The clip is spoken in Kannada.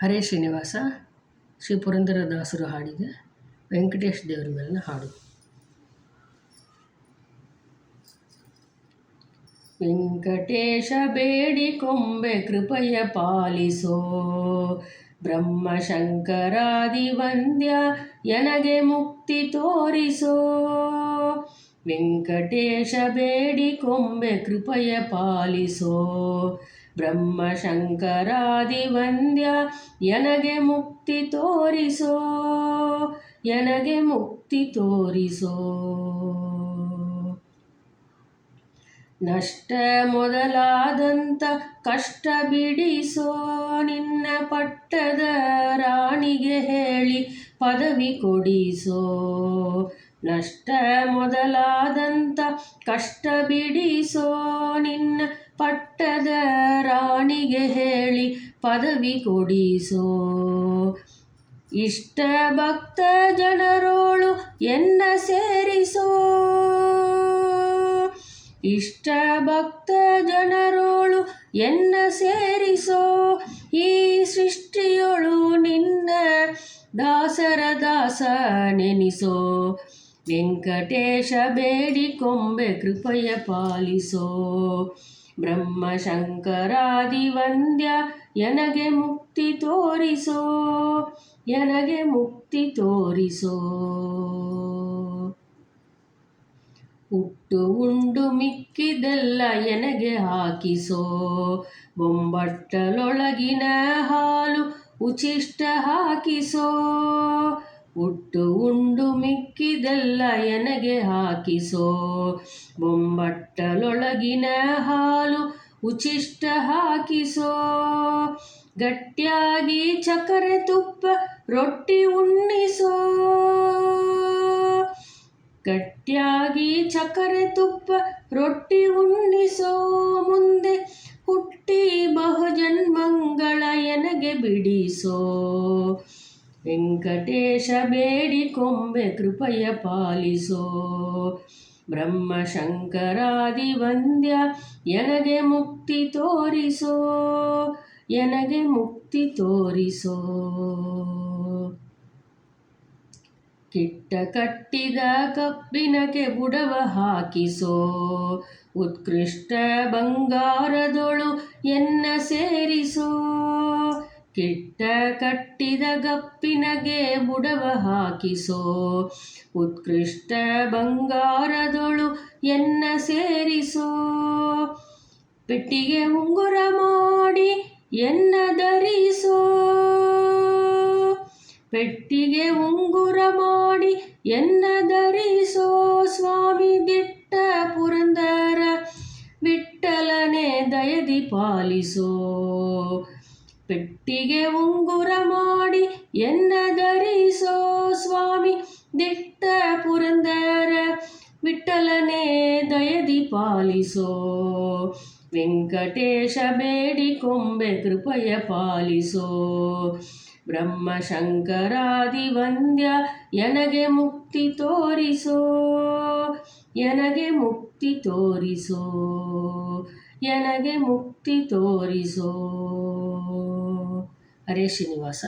ಹರೇ ಶ್ರೀನಿವಾಸ ಶ್ರೀ ಪುರಂದರದಾಸರು ಹಾಡಿದ ವೆಂಕಟೇಶ ದೇವರ ಮೇಲಿನ ಹಾಡು. ವೆಂಕಟೇಶ ಬೇಡಿಕೊಂಬೆ ಕೃಪೆಯ ಪಾಲಿಸೋ, ಬ್ರಹ್ಮಶಂಕರಾದಿ ವಂದ್ಯ ಎನಗೆ ಮುಕ್ತಿ ತೋರಿಸೋ. ವೆಂಕಟೇಶ ಬೇಡಿಕೊಂಬೆ ಕೃಪೆಯ ಪಾಲಿಸೋ, ಬ್ರಹ್ಮಶಂಕರಾದಿ ವಂದ್ಯ ಎನಗೆ ಮುಕ್ತಿ ತೋರಿಸೋ, ಎನಗೆ ಮುಕ್ತಿ ತೋರಿಸೋ. ನಷ್ಟ ಮೊದಲಾದಂಥ ಕಷ್ಟ ಬಿಡಿಸೋ, ನಿನ್ನ ಪಟ್ಟದ ರಾಣಿಗೆ ಹೇಳಿ ಪದವಿ ಕೊಡಿಸೋ. ನಷ್ಟ ಮೊದಲಾದಂಥ ಕಷ್ಟ ಬಿಡಿಸೋ, ನಿನ್ನ ಪಟ್ಟದ ರಾಣಿಗೆ ಹೇಳಿ ಪದವಿ ಕೊಡಿಸೋ. ಇಷ್ಟ ಭಕ್ತ ಜನರೋಳು ಎನ್ನ ಸೇರಿಸೋ, ಇಷ್ಟ ಭಕ್ತ ಜನರೋಳು ಎನ್ನ ಸೇರಿಸೋ. ಈ ಸೃಷ್ಟಿಯೊಳು ನಿನ್ನ ದಾಸರ ದಾಸ ನೆನಿಸೋ. ವೆಂಕಟೇಶ ಬೇಡಿಕೊಂಬೆ ಕೃಪೆಯ ಪಾಲಿಸೋ, ಬ್ರಹ್ಮಶಂಕರಾದಿ ವಂದ್ಯ ಎನಗೆ ಮುಕ್ತಿ ತೋರಿಸೋ, ಎನಗೆ ಮುಕ್ತಿ ತೋರಿಸೋ. ಹುಟ್ಟು ಉಂಡು ಮಿಕ್ಕಿದೆಲ್ಲ ಎನಗೆ ಹಾಕಿಸೋ, ಬೊಂಬಟ್ಟಲೊಳಗಿನ ಹಾಲು ಉಚ್ಚಿಷ್ಟ ಹಾಕಿಸೋ. ಹುಟ್ಟು ಉಂಡು ಮಿಕ್ಕಿದೆಲ್ಲ ಎನಗೆ ಹಾಕಿಸೋ, ಬೊಂಬಟ್ಟಲೊಳಗಿನ ಹಾಲು ಉಚ್ಚಿಷ್ಟ ಹಾಕಿಸೋ. ಗಟ್ಟಿಯಾಗಿ ಚಕ್ಕರೆ ತುಪ್ಪ ರೊಟ್ಟಿ ಉಣ್ಣಿಸೋ, ಗಟ್ಟಿಯಾಗಿ ಚಕ್ಕರೆ ತುಪ್ಪ ರೊಟ್ಟಿ ಉಣ್ಣಿಸೋ. ಮುಂದೆ ಹುಟ್ಟಿ ಬಹುಜನ್ಮಂಗಳ ಎನಗೆ ಬಿಡಿಸೋ. ವೆಂಕಟೇಶ ಬೇಡಿಕೊಂಬೆ ಕೃಪೆಯ ಪಾಲಿಸೋ, ಬ್ರಹ್ಮಶಂಕರಾದಿ ವಂದ್ಯ ಎನಗೆ ಮುಕ್ತಿ ತೋರಿಸೋ, ಎನಗೆ ಮುಕ್ತಿ ತೋರಿಸೋ. ಕಿಟ್ಟ ಕಟ್ಟಿದ ಕಬ್ಬಿನಕ್ಕೆ ಬುಡವ ಹಾಕಿಸೋ, ಉತ್ಕೃಷ್ಟ ಬಂಗಾರದೊಳು ಎನ್ನ ಸೇರಿಸೋ. ಕಿಟ್ಟ ಕಟ್ಟಿದ ಕಬ್ಬಿನಗೆ ಬುಡವ ಹಾಕಿಸೋ, ಉತ್ಕೃಷ್ಟ ಬಂಗಾರದೊಳು ಎನ್ನ ಸೇರಿಸೋ. ಪೆಟ್ಟಿಗೆ ಉಂಗುರ ಮಾಡಿ ಎನ್ನ ಧರಿಸೋ, ಪೆಟ್ಟಿಗೆ ಉಂಗುರ ಮಾಡಿ ಎನ್ನ ಧರಿಸೋ. ಸ್ವಾಮಿ ದಿಟ್ಟ ಪುರಂದರ ವಿಠ್ಠಲನೆ ದಯದಿ ಪಾಲಿಸೋ. ಪೆಟ್ಟಿಗೆ ಉಂಗುರ ಮಾಡಿ ಎನ್ನ ಧರಿಸೋ, ಸ್ವಾಮಿ ದಿಟ್ಟ ಪುರಂದರ ವಿಠ್ಠಲನೆ ದಯದಿ ಪಾಲಿಸೋ. ವೆಂಕಟೇಶ ಬೇಡಿಕೊಂಬೆ ಕೃಪೆಯ ಪಾಲಿಸೋ, ಬ್ರಹ್ಮಶಂಕರಾದಿ ವಂದ್ಯ ಎನಗೆ ಮುಕ್ತಿ ತೋರಿಸೋ, ಎನಗೆ ಮುಕ್ತಿ ತೋರಿಸೋ, ಎನಗೆ ಮುಕ್ತಿ ತೋರಿಸೋ. ಹರೇ ಶ್ರೀನಿವಾಸ.